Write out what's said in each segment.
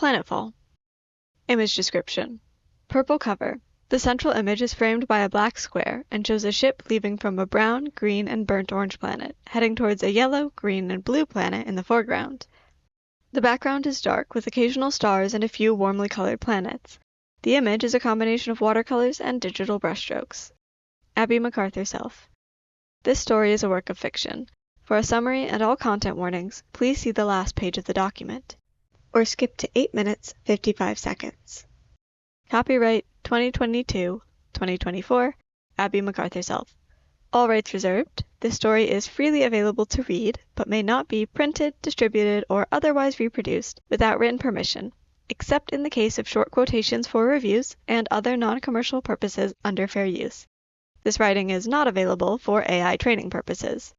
Planetfall. Image description. Purple cover. The central image is framed by a black square and shows a ship leaving from a brown, green, and burnt orange planet, heading towards a yellow, green, and blue planet in the foreground. The background is dark, with occasional stars and a few warmly colored planets. The image is a combination of watercolors and digital brushstrokes. Abby McArthur-Self. This story is a work of fiction. For a summary and all content warnings, please see the last page of the document, or skip to 8 minutes, 55 seconds. Copyright 2022-2024, Abby McArthur-Self. All rights reserved. This story is freely available to read, but may not be printed, distributed, or otherwise reproduced without written permission, except in the case of short quotations for reviews and other non-commercial purposes under fair use. This writing is not available for AI training purposes.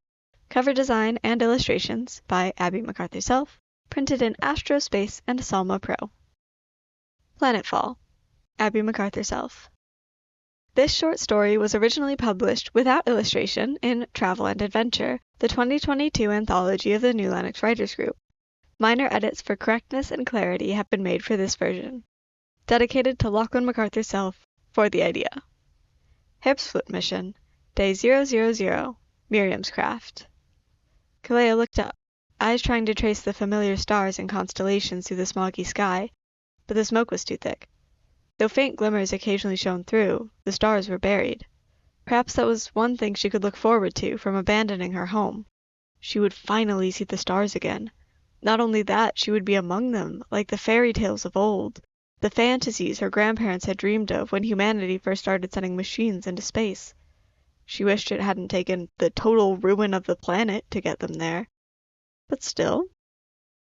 Cover design and illustrations by Abby McArthur-Self, printed in Astro Space and Salma Pro. Planetfall. Abby McArthur-Self. This short story was originally published without illustration in Travel and Adventure, the 2022 anthology of the New Lennox Writers Group. Minor edits for correctness and clarity have been made for this version. Dedicated to Lachlan McArthur-Self for the idea. Herbstflut mission, Day 000, Miriam's craft. Kalea looked up, eyes trying to trace the familiar stars and constellations through the smoggy sky, but the smoke was too thick. Though faint glimmers occasionally shone through, the stars were buried. Perhaps that was one thing she could look forward to from abandoning her home. She would finally see the stars again. Not only that, she would be among them, like the fairy tales of old, the fantasies her grandparents had dreamed of when humanity first started sending machines into space. She wished it hadn't taken the total ruin of the planet to get them there. But still,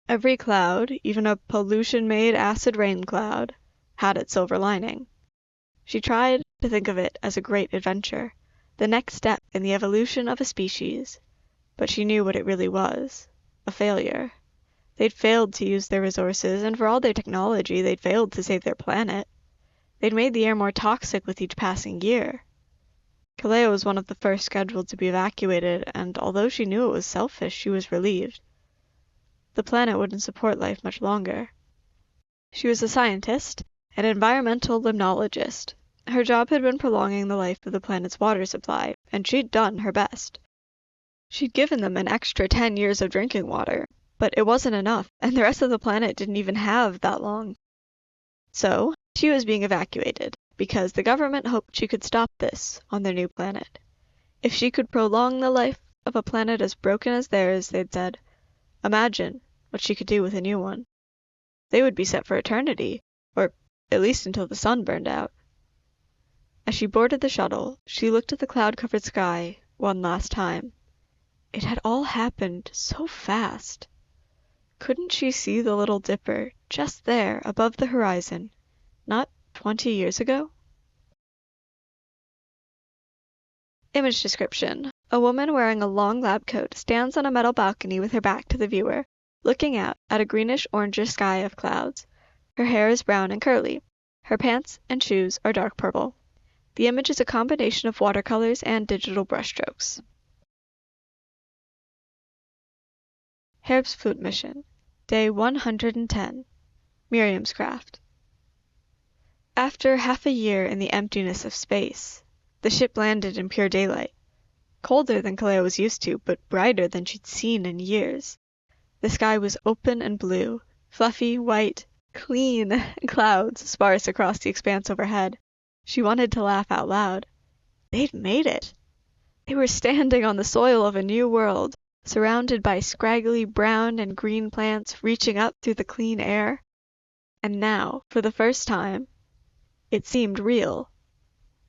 every cloud, even a pollution-made acid rain cloud, had its silver lining. She tried to think of it as a great adventure, the next step in the evolution of a species, but she knew what it really was, a failure. They'd failed to use their resources, and for all their technology, they'd failed to save their planet. They'd made the air more toxic with each passing year. Kalea was one of the first scheduled to be evacuated, and although she knew it was selfish, she was relieved. The planet wouldn't support life much longer. She was a scientist, an environmental limnologist. Her job had been prolonging the life of the planet's water supply, and she'd done her best. She'd given them an extra 10 years of drinking water, but it wasn't enough, and the rest of the planet didn't even have that long. So, she was being evacuated, because the government hoped she could stop this on their new planet. If she could prolong the life of a planet as broken as theirs, they'd said, imagine what she could do with a new one. They would be set for eternity, or at least until the sun burned out. As she boarded the shuttle, she looked at the cloud-covered sky one last time. It had all happened so fast. Couldn't she see the Little Dipper just there above the horizon, not 20 years ago? Image description. A woman wearing a long lab coat stands on a metal balcony with her back to the viewer, looking out at a greenish-orangish sky of clouds. Her hair is brown and curly. Her pants and shoes are dark purple. The image is a combination of watercolors and digital brushstrokes. Herbstflut mission, Day 110, Miriam's craft. After half a year in the emptiness of space, the ship landed in pure daylight. Colder than Kalea was used to, but brighter than she'd seen in years. The sky was open and blue, fluffy, white, clean clouds sparse across the expanse overhead. She wanted to laugh out loud. They'd made it. They were standing on the soil of a new world, surrounded by scraggly brown and green plants reaching up through the clean air. And now, for the first time, it seemed real.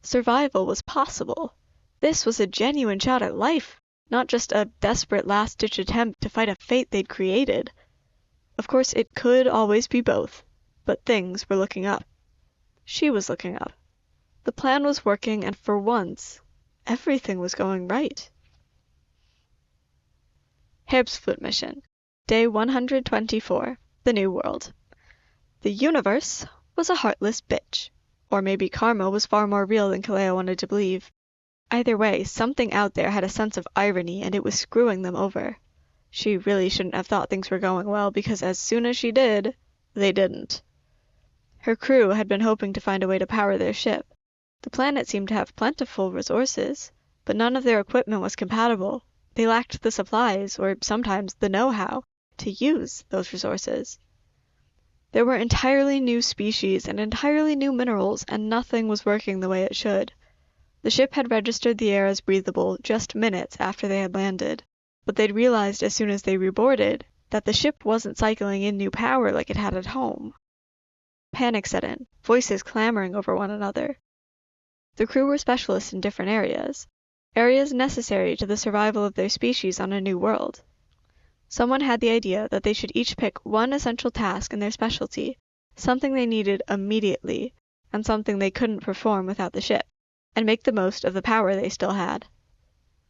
Survival was possible. This was a genuine shot at life, not just a desperate last-ditch attempt to fight a fate they'd created. Of course, it could always be both, but things were looking up. She was looking up. The plan was working, and for once, everything was going right. Herbstflut mission, Day 124, The New World. The universe was a heartless bitch. Or maybe karma was far more real than Kalea wanted to believe. Either way, something out there had a sense of irony, and it was screwing them over. She really shouldn't have thought things were going well, because as soon as she did, They didn't. Her crew had been hoping to find a way to power their ship. The planet seemed to have plentiful resources, but none of their equipment was compatible. They lacked the supplies, or sometimes the know-how, to use those resources. There were entirely new species and entirely new minerals, and nothing was working the way it should. The ship had registered the air as breathable just minutes after they had landed, but they'd realized as soon as they reboarded that the ship wasn't cycling in new power like it had at home. Panic set in, voices clamoring over one another. The crew were specialists in different areas necessary to the survival of their species on a new world. Someone had the idea that they should each pick one essential task in their specialty, something they needed immediately, and something they couldn't perform without the ship, and make the most of the power they still had.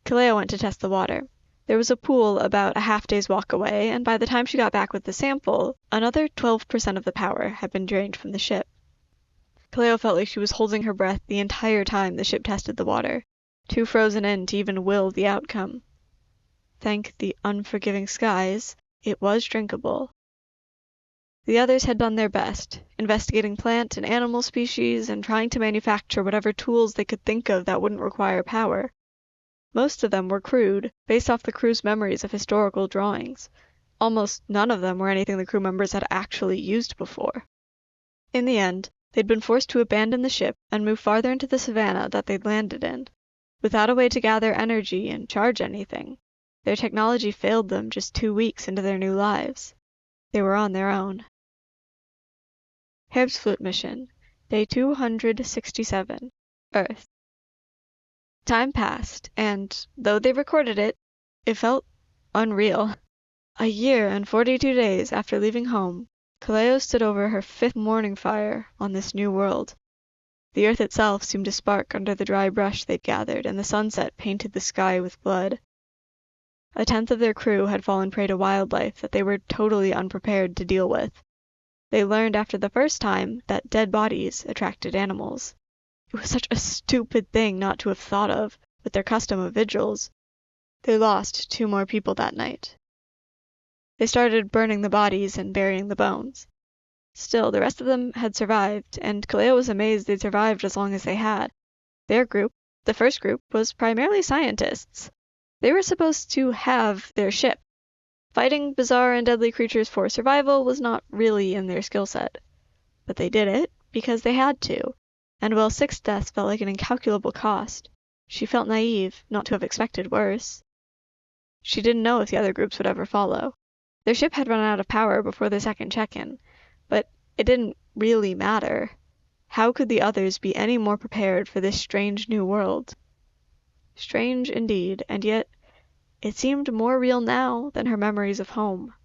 Kaleo went to test the water. There was a pool about a half-day's walk away, and by the time she got back with the sample, another 12% of the power had been drained from the ship. Kaleo felt like she was holding her breath the entire time the ship tested the water, too frozen in to even will the outcome. Thank the unforgiving skies, it was drinkable. The others had done their best, investigating plant and animal species and trying to manufacture whatever tools they could think of that wouldn't require power. Most of them were crude, based off the crew's memories of historical drawings. Almost none of them were anything the crew members had actually used before. In the end, they'd been forced to abandon the ship and move farther into the savannah that they'd landed in, without a way to gather energy and charge anything. Their technology failed them just 2 weeks into their new lives. They were on their own. Herbstflut mission, day 267, Earth. Time passed, and, though they recorded it, it felt unreal. A year and 42 days after leaving home, Kaleo stood over her 5th morning fire on this new world. The earth itself seemed to spark under the dry brush they'd gathered, and the sunset painted the sky with blood. 1/10 of their crew had fallen prey to wildlife that they were totally unprepared to deal with. They learned after the first time that dead bodies attracted animals. It was such a stupid thing not to have thought of, with their custom of vigils. They lost 2 more people that night. They started burning the bodies and burying the bones. Still, the rest of them had survived, and Kaleo was amazed they'd survived as long as they had. Their group, the first group, was primarily scientists. They were supposed to have their ship. Fighting bizarre and deadly creatures for survival was not really in their skill set. But they did it because they had to. And while 6 deaths felt like an incalculable cost, she felt naive not to have expected worse. She didn't know if the other groups would ever follow. Their ship had run out of power before the second check-in, but it didn't really matter. How could the others be any more prepared for this strange new world? Strange indeed, and yet it seemed more real now than her memories of home.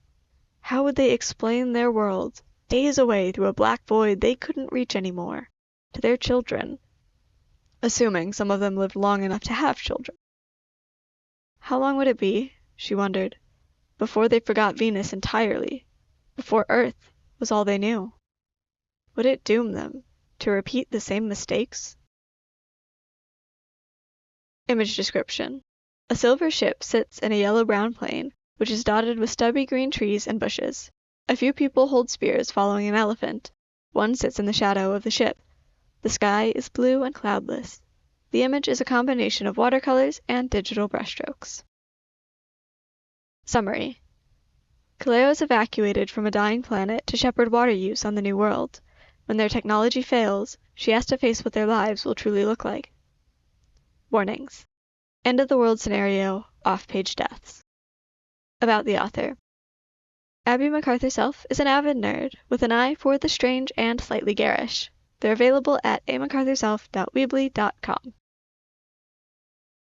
How would they explain their world, days away through a black void they couldn't reach anymore, to their children? Assuming some of them lived long enough to have children. How long would it be, she wondered, before they forgot Venus entirely, before Earth was all they knew? Would it doom them to repeat the same mistakes? Image description. A silver ship sits in a yellow-brown plain, which is dotted with stubby green trees and bushes. A few people hold spears following an elephant. One sits in the shadow of the ship. The sky is blue and cloudless. The image is a combination of watercolors and digital brushstrokes. Summary. Kaleo is evacuated from a dying planet to shepherd water use on the new world. When their technology fails, she has to face what their lives will truly look like. Warnings. End of the world scenario, off-page deaths. About the author. Abby McArthur-Self is an avid nerd with an eye for the strange and slightly garish. They're available at amacarthurself.weebly.com.